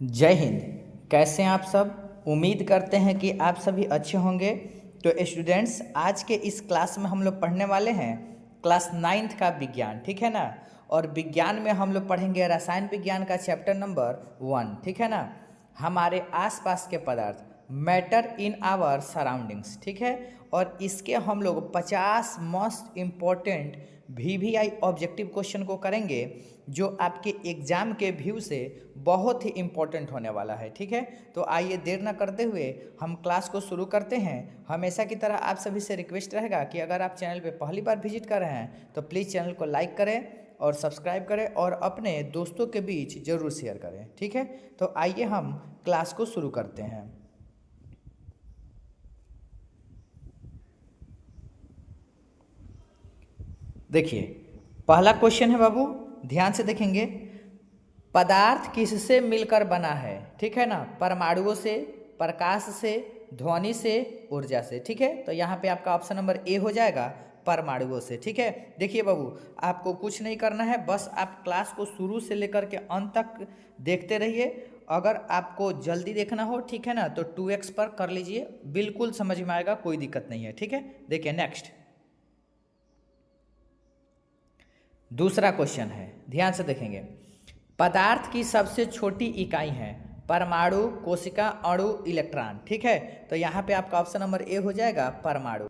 जय हिंद। कैसे हैं आप सब? उम्मीद करते हैं कि आप सभी अच्छे होंगे। तो स्टूडेंट्स, आज के इस क्लास में हम लोग पढ़ने वाले हैं क्लास 9th का विज्ञान, ठीक है ना। और विज्ञान में हम लोग पढ़ेंगे रसायन विज्ञान का चैप्टर नंबर 1, ठीक है ना। हमारे आसपास के पदार्थ, मैटर इन आवर सराउंडिंग्स, ठीक है। और इसके हम लोग 50 most important VVI objective question को करेंगे, जो आपके एग्जाम के व्यू से बहुत ही इम्पोर्टेंट होने वाला है, ठीक है। तो आइए देर न करते हुए हम क्लास को शुरू करते हैं। हमेशा की तरह आप सभी से रिक्वेस्ट रहेगा कि अगर आप चैनल पे पहली बार विजिट कर रहे हैं तो प्लीज़ चैनल को लाइक करें और सब्सक्राइब करें और अपने दोस्तों के बीच ज़रूर शेयर करें, ठीक है। तो आइए हम क्लास को शुरू करते हैं। देखिए, पहला क्वेश्चन है बाबू, ध्यान से देखेंगे। पदार्थ किससे मिलकर बना है, ठीक है ना। परमाणुओं से, प्रकाश से, ध्वनि से, ऊर्जा से, ठीक है। तो यहाँ पे आपका ऑप्शन नंबर ए हो जाएगा, परमाणुओं से, ठीक है। देखिए बाबू, आपको कुछ नहीं करना है, बस आप क्लास को शुरू से लेकर के अंत तक देखते रहिए। अगर आपको जल्दी देखना हो, ठीक है ना, तो 2x पर कर लीजिए, बिल्कुल समझ में आएगा, कोई दिक्कत नहीं है, ठीक है। देखिए नेक्स्ट, दूसरा क्वेश्चन है, ध्यान से देखेंगे। पदार्थ की सबसे छोटी इकाई है परमाणु, कोशिका, अणु, इलेक्ट्रॉन, ठीक है। तो यहाँ पे आपका ऑप्शन नंबर ए हो जाएगा, परमाणु।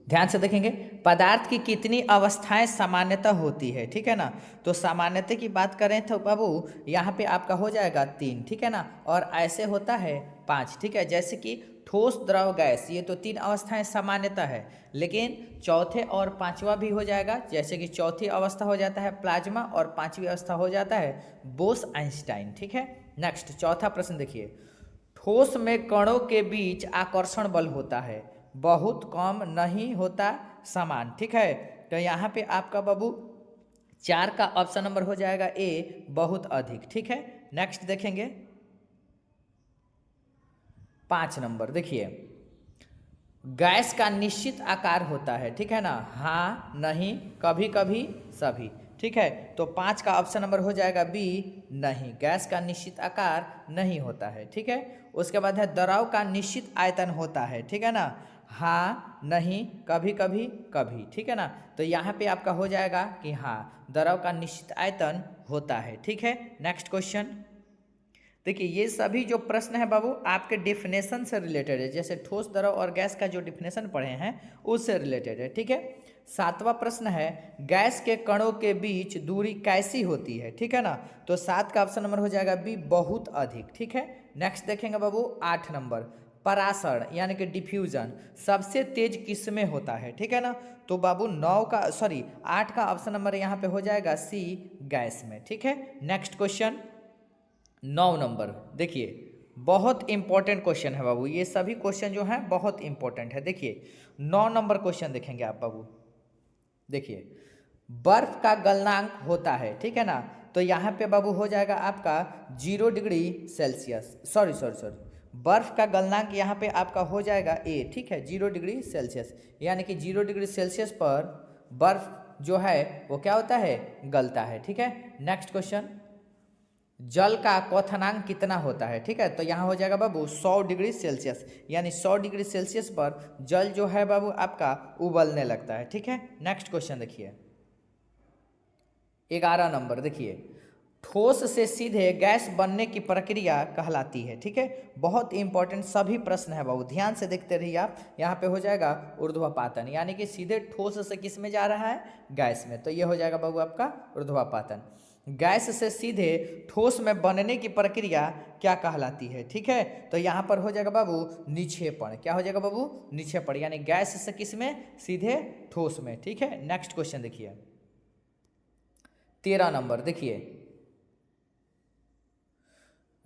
ध्यान से देखेंगे, पदार्थ की कितनी अवस्थाएं सामान्यतः होती है, ठीक है ना। तो सामान्यतः की बात करें तो बाबू यहाँ पे आपका हो जाएगा 3, ठीक है ना। और ऐसे होता है 5, ठीक है। जैसे कि ठोस, द्रव, गैस, ये तो 3 अवस्थाएं सामान्यतः है, लेकिन चौथे और पांचवा भी हो जाएगा। जैसे कि चौथी अवस्था हो जाता है प्लाज्मा और पांचवी अवस्था हो जाता है बोस आइंस्टाइन, ठीक है। नेक्स्ट, चौथा प्रश्न देखिए। ठोस में कणों के बीच आकर्षण बल होता है, बहुत कम, नहीं होता, समान, ठीक है। तो यहाँ पे आपका बाबू 4 का ऑप्शन नंबर हो जाएगा ए, बहुत अधिक, ठीक है। नेक्स्ट देखेंगे 5 नंबर, देखिए। गैस का निश्चित आकार होता है, ठीक है ना। हाँ, नहीं, कभी कभी, सभी, ठीक है। तो 5 का ऑप्शन नंबर हो जाएगा बी, नहीं, गैस का निश्चित आकार नहीं होता है, ठीक है। उसके बाद है द्रव का निश्चित आयतन होता है, ठीक है ना। हाँ, नहीं, कभी कभी, कभी, ठीक है ना। तो यहाँ पे आपका हो जाएगा कि हाँ, द्रव का निश्चित आयतन होता है, ठीक है। नेक्स्ट क्वेश्चन देखिए, ये सभी जो प्रश्न है बाबू आपके डिफिनेशन से रिलेटेड है, जैसे ठोस, द्रव और गैस का जो डिफिनेशन पढ़े हैं उससे रिलेटेड है, ठीक है। 7वां प्रश्न है, गैस के कणों के बीच दूरी कैसी होती है, ठीक है ना। तो 7 का ऑप्शन नंबर हो जाएगा बी, बहुत अधिक, ठीक है। नेक्स्ट देखेंगे बाबू 8 नंबर, परासरण यानी कि डिफ्यूजन सबसे तेज किस में होता है, ठीक है ना। तो बाबू 8 का ऑप्शन नंबर यहाँ पे हो जाएगा सी, गैस में, ठीक है। नेक्स्ट क्वेश्चन 9 नंबर, देखिए बहुत इंपॉर्टेंट क्वेश्चन है बाबू, ये सभी क्वेश्चन जो हैं बहुत इंपॉर्टेंट है। देखिए 9 नंबर क्वेश्चन देखेंगे आप बाबू। देखिए, बर्फ का गलनांक होता है, ठीक है ना। तो यहाँ पे बाबू हो जाएगा आपका 0 डिग्री सेल्सियस, सॉरी, बर्फ का गलनांक यहाँ पे आपका हो जाएगा ए, ठीक है, 0 डिग्री सेल्सियस। यानी कि 0 डिग्री सेल्सियस पर बर्फ जो है वो क्या होता है, गलता है, ठीक है। नेक्स्ट क्वेश्चन, जल का क्वथनांक कितना होता है, ठीक है। तो यहाँ हो जाएगा बाबू 100 डिग्री सेल्सियस, यानी 100 डिग्री सेल्सियस पर जल जो है बाबू आपका उबलने लगता है, ठीक है। नेक्स्ट क्वेश्चन देखिए 11 नंबर, देखिए ठोस से सीधे गैस बनने की प्रक्रिया कहलाती है, ठीक है। बहुत इंपॉर्टेंट सभी प्रश्न है बाबू, ध्यान से देखते रहिए आप। यहाँ पे हो जाएगा ऊर्ध्वापातन, यानी कि सीधे ठोस से किस में जा रहा है, गैस में। तो ये हो जाएगा बाबू आपका ऊर्ध्वापातन। गैस से सीधे ठोस में बनने की प्रक्रिया क्या कहलाती है, ठीक है। तो यहाँ पर हो जाएगा बाबू निक्षेपण, क्या हो जाएगा बाबू, निक्षेपण, यानी गैस से किस में, सीधे ठोस में, ठीक है। नेक्स्ट क्वेश्चन देखिए 13 नंबर, देखिए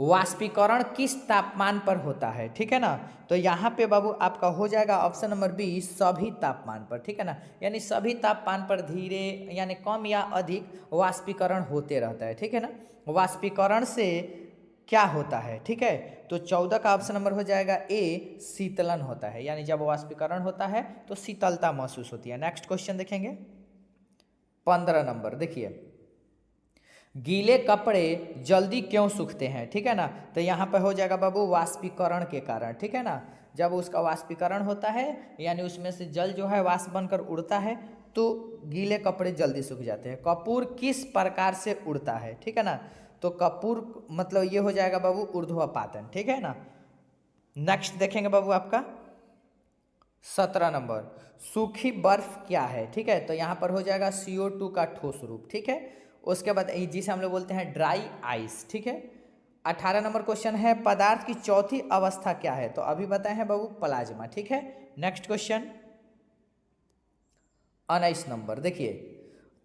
वाष्पीकरण किस तापमान पर होता है, ठीक है ना। तो यहाँ पे बाबू आपका हो जाएगा ऑप्शन नंबर बी, सभी तापमान पर, ठीक है ना। यानी सभी तापमान पर धीरे यानी कम या अधिक वाष्पीकरण होते रहता है, ठीक है ना। वाष्पीकरण से क्या होता है, ठीक है। तो 14 का ऑप्शन नंबर हो जाएगा ए, शीतलन होता है, यानी जब वाष्पीकरण होता है तो शीतलता महसूस होती है। नेक्स्ट क्वेश्चन देखेंगे 15 नंबर, देखिए गीले कपड़े जल्दी क्यों सूखते हैं, ठीक है ना। तो यहाँ पे हो जाएगा बाबू वाष्पीकरण के कारण, ठीक है ना। जब उसका वाष्पीकरण होता है यानी उसमें से जल जो है वाष्प बनकर उड़ता है तो गीले कपड़े जल्दी सूख जाते हैं। कपूर किस प्रकार से उड़ता है, ठीक है ना। तो कपूर मतलब ये हो जाएगा बाबू ऊर्ध्वपातन, ठीक है ना। नेक्स्ट देखेंगे बाबू आपका 17 नंबर, सूखी बर्फ क्या है, ठीक है। तो यहाँ पर हो जाएगा CO2 का ठोस रूप, ठीक है। उसके बाद जिसे हम लोग बोलते हैं ड्राई आइस, ठीक है। 18 नंबर क्वेश्चन है, पदार्थ की चौथी अवस्था क्या है। तो अभी बताए हैं बाबू प्लाज्मा, ठीक है। नेक्स्ट क्वेश्चन 19 नंबर, देखिए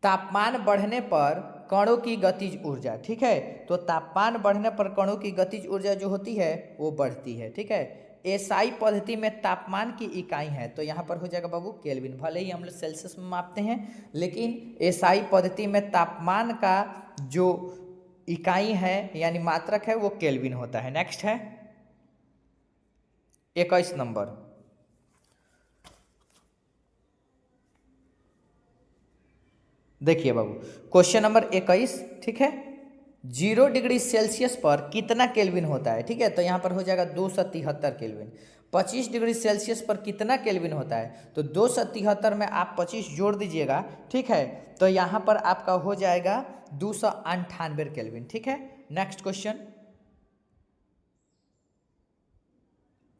तापमान बढ़ने पर कणों की गतिज ऊर्जा, ठीक है। तो तापमान बढ़ने पर कणों की गतिज ऊर्जा जो होती है वो बढ़ती है, ठीक है। एसआई पद्धति में तापमान की इकाई है, तो यहाँ पर हो जाएगा बाबू केल्विन। भले ही हम लोग सेल्सियस में मापते हैं लेकिन एसआई पद्धति में तापमान का जो इकाई है यानी मात्रक है वो केल्विन होता है। नेक्स्ट है 21 नंबर, देखिए बाबू क्वेश्चन नंबर 21, ठीक है। 0 डिग्री सेल्सियस पर कितना केल्विन होता है, ठीक है। तो यहाँ पर हो जाएगा 273 केल्विन। 25 डिग्री सेल्सियस पर कितना केल्विन होता है, तो 273 में आप 25 जोड़ दीजिएगा, ठीक है। तो यहाँ पर आपका हो जाएगा 298 केल्विन, ठीक है। नेक्स्ट क्वेश्चन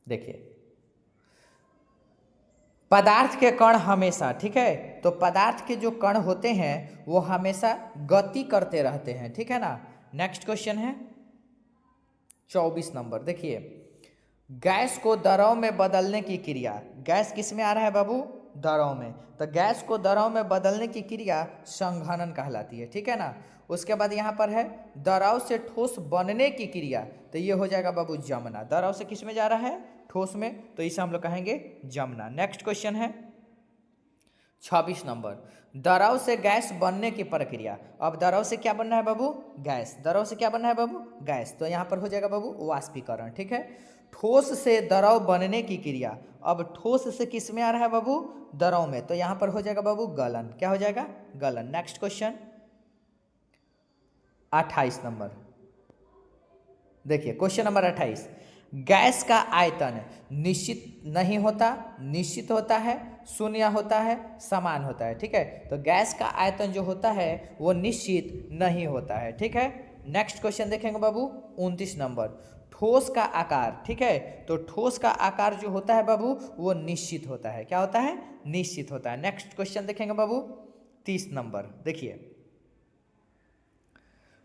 देखिए, पदार्थ के कण हमेशा, ठीक है। तो पदार्थ के जो कण होते हैं वो हमेशा गति करते रहते हैं, ठीक है ना। नेक्स्ट क्वेश्चन है 24 नंबर, देखिए गैस को द्रव में बदलने की क्रिया, गैस किस में आ रहा है बाबू, द्रव में। तो गैस को द्रव में बदलने की क्रिया संघनन कहलाती है, ठीक है ना। उसके बाद यहाँ पर है द्रव से ठोस बनने की क्रिया, तो ये हो जाएगा बाबू जमना। द्रव से किस में जा रहा है, ठोस में, तो इसे हम लोग कहेंगे जमना। नेक्स्ट क्वेश्चन है 26 नंबर, द्रव से गैस बनने की प्रक्रिया। अब द्रव से क्या बनना है बाबू, गैस। द्रव से क्या बनना है बाबू, गैस। तो यहाँ पर हो जाएगा बाबू वाष्पीकरण, ठीक है। ठोस से द्रव बनने की क्रिया, अब ठोस से किस में आ रहा है बाबू, द्रव में, तो यहाँ पर हो जाएगा बाबू गलन। क्या हो जाएगा, गलन। नेक्स्ट क्वेश्चन 28 नंबर, देखिए क्वेश्चन नंबर 28, गैस का आयतन निश्चित नहीं होता, निश्चित होता है, शून्य होता है, समान होता है, ठीक है। तो गैस का आयतन जो होता है वो निश्चित नहीं होता है, ठीक है। नेक्स्ट क्वेश्चन देखेंगे बाबू 29 नंबर, ठोस का आकार, ठीक है। तो ठोस का आकार जो होता है बाबू वो निश्चित होता है। क्या होता है, निश्चित होता है। नेक्स्ट क्वेश्चन देखेंगे बाबू 30 नंबर, देखिए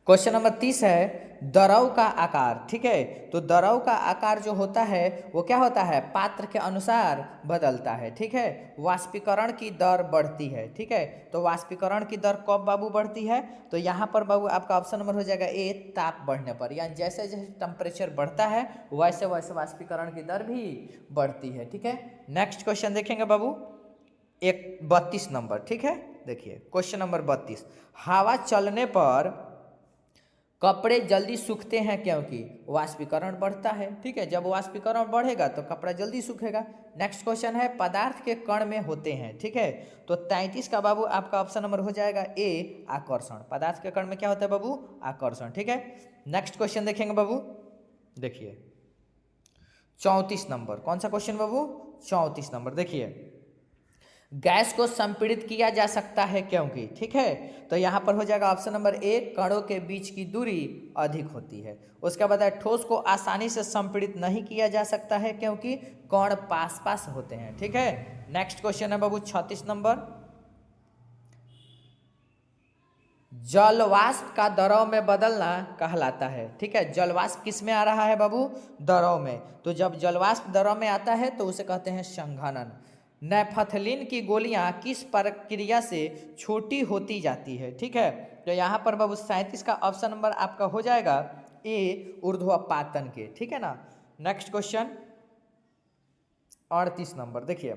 क्वेश्चन नंबर 30 है द्रव का आकार, ठीक है। तो द्रव का आकार जो होता है वो क्या होता है, पात्र के अनुसार बदलता है, ठीक है। वाष्पीकरण की दर बढ़ती है, ठीक है। तो वाष्पीकरण की दर कब बाबू बढ़ती है, तो यहाँ पर बाबू आपका ऑप्शन नंबर हो जाएगा ए, ताप बढ़ने पर। यानी जैसे जैसे टेम्परेचर बढ़ता है वैसे वैसे वाष्पीकरण की दर भी बढ़ती है, ठीक है। नेक्स्ट क्वेश्चन देखेंगे बाबू 32 नंबर, ठीक है। देखिए क्वेश्चन नंबर 32, हवा चलने पर कपड़े जल्दी सूखते हैं क्योंकि वाष्पीकरण बढ़ता है, ठीक है। जब वाष्पीकरण बढ़ेगा तो कपड़ा जल्दी सूखेगा। नेक्स्ट क्वेश्चन है पदार्थ के कण में होते हैं, ठीक है। तो 33 का बाबू आपका ऑप्शन नंबर हो जाएगा ए, आकर्षण। पदार्थ के कण में क्या होता है बाबू, आकर्षण, ठीक है। नेक्स्ट क्वेश्चन देखेंगे बाबू, देखिए 34 नंबर, कौन सा क्वेश्चन बाबू, 34 नंबर, देखिए गैस को संपीड़ित किया जा सकता है क्योंकि, ठीक है। तो यहाँ पर हो जाएगा ऑप्शन नंबर ए, कणों के बीच की दूरी अधिक होती है। उसके बाद ठोस को आसानी से संपीड़ित नहीं किया जा सकता है क्योंकि कण पास पास होते हैं, ठीक है। नेक्स्ट क्वेश्चन है बाबू 36 नंबर, जलवाष्प का द्रव में बदलना कहलाता है, ठीक है। जलवाष्प किस में आ रहा है बाबू, द्रव में। तो जब जलवाष्प द्रव में आता है तो उसे कहते हैं संघनन। नेफथलीन की गोलियां किस प्रक्रिया से छोटी होती जाती है, ठीक है। तो यहाँ पर बाबू 37 का ऑप्शन नंबर आपका हो जाएगा ए, ऊर्ध्वपातन के, ठीक है ना। नेक्स्ट क्वेश्चन 38 नंबर, देखिए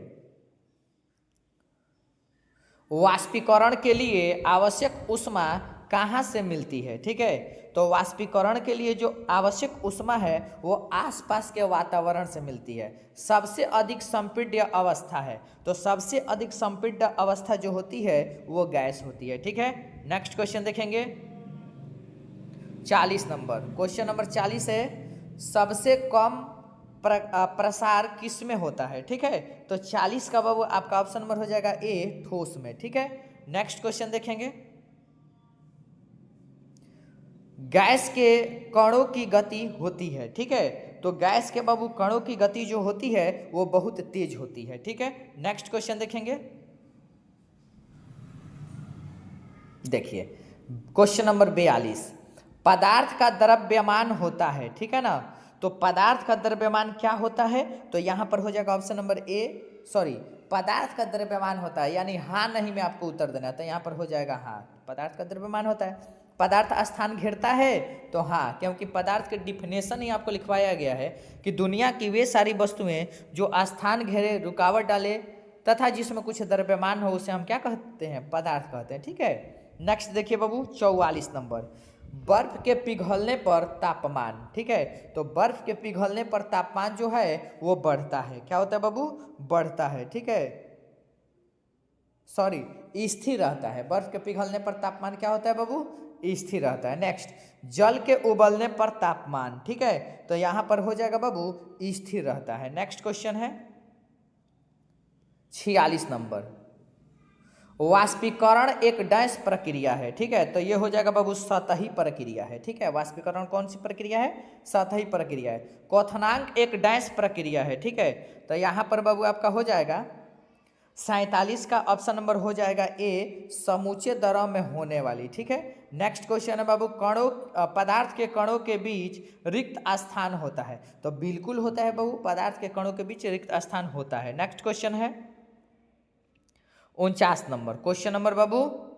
वाष्पीकरण के लिए आवश्यक ऊष्मा कहाँ से मिलती है, ठीक है। तो वाष्पीकरण के लिए जो आवश्यक ऊष्मा है वो आसपास के वातावरण से मिलती है। सबसे अधिक संपीड्य अवस्था है, तो सबसे अधिक संपीड्य अवस्था जो होती है वो गैस होती है, ठीक है। नेक्स्ट क्वेश्चन देखेंगे 40 नंबर, क्वेश्चन नंबर 40 है, सबसे कम प्रसार किस में होता है? ठीक है, तो 40 का बाबू आपका ऑप्शन नंबर हो जाएगा ए, ठोस में। ठीक है, नेक्स्ट क्वेश्चन देखेंगे, गैस के कणों की गति होती है। ठीक है, तो गैस के बाबू कणों की गति जो होती है वो बहुत तेज होती है। ठीक है, नेक्स्ट क्वेश्चन देखेंगे, देखिए क्वेश्चन नंबर 42, पदार्थ का द्रव्यमान होता है। ठीक है ना, तो पदार्थ का द्रव्यमान क्या होता है? तो यहाँ पर हो जाएगा ऑप्शन नंबर ए, सॉरी, पदार्थ का द्रव्यमान होता है, यानी हाँ नहीं में आपको उत्तर देना है, तो यहाँ पर हो जाएगा हाँ, पदार्थ का द्रव्यमान होता है। पदार्थ स्थान घेरता है, तो हाँ, क्योंकि पदार्थ के डिफिनेशन ही आपको लिखवाया गया है कि दुनिया की वे सारी वस्तुएं जो स्थान घेरे, रुकावट डाले तथा जिसमें कुछ द्रव्यमान हो उसे हम क्या कहते हैं? पदार्थ कहते हैं। ठीक है, नेक्स्ट देखिए बाबू 44 नंबर, बर्फ के पिघलने पर तापमान। ठीक है, तो बर्फ के पिघलने पर तापमान जो है वो बढ़ता है। क्या होता है बाबू? बढ़ता है। ठीक है, सॉरी, स्थिर रहता है। बर्फ के पिघलने पर तापमान क्या होता है बाबू? स्थिर रहता है। नेक्स्ट, जल के उबलने पर तापमान। ठीक है, तो यहां पर हो जाएगा बाबू स्थिर रहता है। नेक्स्ट क्वेश्चन है 46 नंबर, वाष्पीकरण एक डैश प्रक्रिया है। ठीक है, तो ये हो जाएगा बाबू सतही प्रक्रिया है। ठीक है, वाष्पीकरण कौन सी प्रक्रिया है? सतही प्रक्रिया है। क्वथनांक एक डैश प्रक्रिया है। ठीक है, तो यहाँ पर बाबू आपका हो जाएगा 47 का ऑप्शन नंबर हो जाएगा ए, समूचे द्रव में होने वाली। ठीक है, नेक्स्ट क्वेश्चन है बाबू, कणों पदार्थ के कणों के बीच रिक्त स्थान होता है। तो बिल्कुल होता है बाबू, पदार्थ के कणों के बीच रिक्त स्थान होता है। नेक्स्ट क्वेश्चन है 49 नंबर, क्वेश्चन नंबर बाबू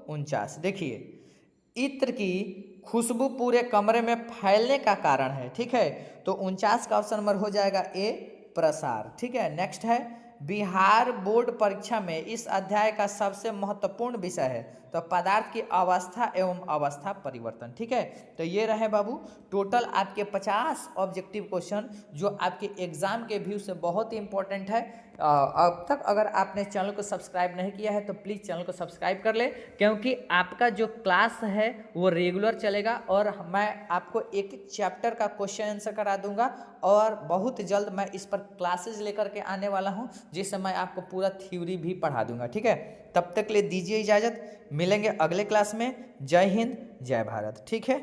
49, देखिए, इत्र की खुशबू पूरे कमरे में फैलने का कारण है। ठीक है, तो 49 का ऑप्शन नंबर हो जाएगा ए, प्रसार। ठीक है, नेक्स्ट है, बिहार बोर्ड परीक्षा में इस अध्याय का सबसे महत्वपूर्ण विषय है, तो पदार्थ की अवस्था एवं अवस्था परिवर्तन। ठीक है, तो ये रहे बाबू टोटल आपके 50 ऑब्जेक्टिव क्वेश्चन जो आपके एग्जाम के व्यू से बहुत ही इंपॉर्टेंट है। अब तक अगर आपने चैनल को सब्सक्राइब नहीं किया है तो प्लीज़ चैनल को सब्सक्राइब कर ले, क्योंकि आपका जो क्लास है वो रेगुलर चलेगा और मैं आपको एक एक चैप्टर का क्वेश्चन आंसर करा दूंगा और बहुत जल्द मैं इस पर क्लासेज लेकर के आने वाला हूं, जिससे मैं आपको पूरा थ्योरी भी पढ़ा दूंगा। ठीक है, तब तक ले दीजिए इजाज़त, मिलेंगे अगले क्लास में। जय हिंद, जय भारत। ठीक है।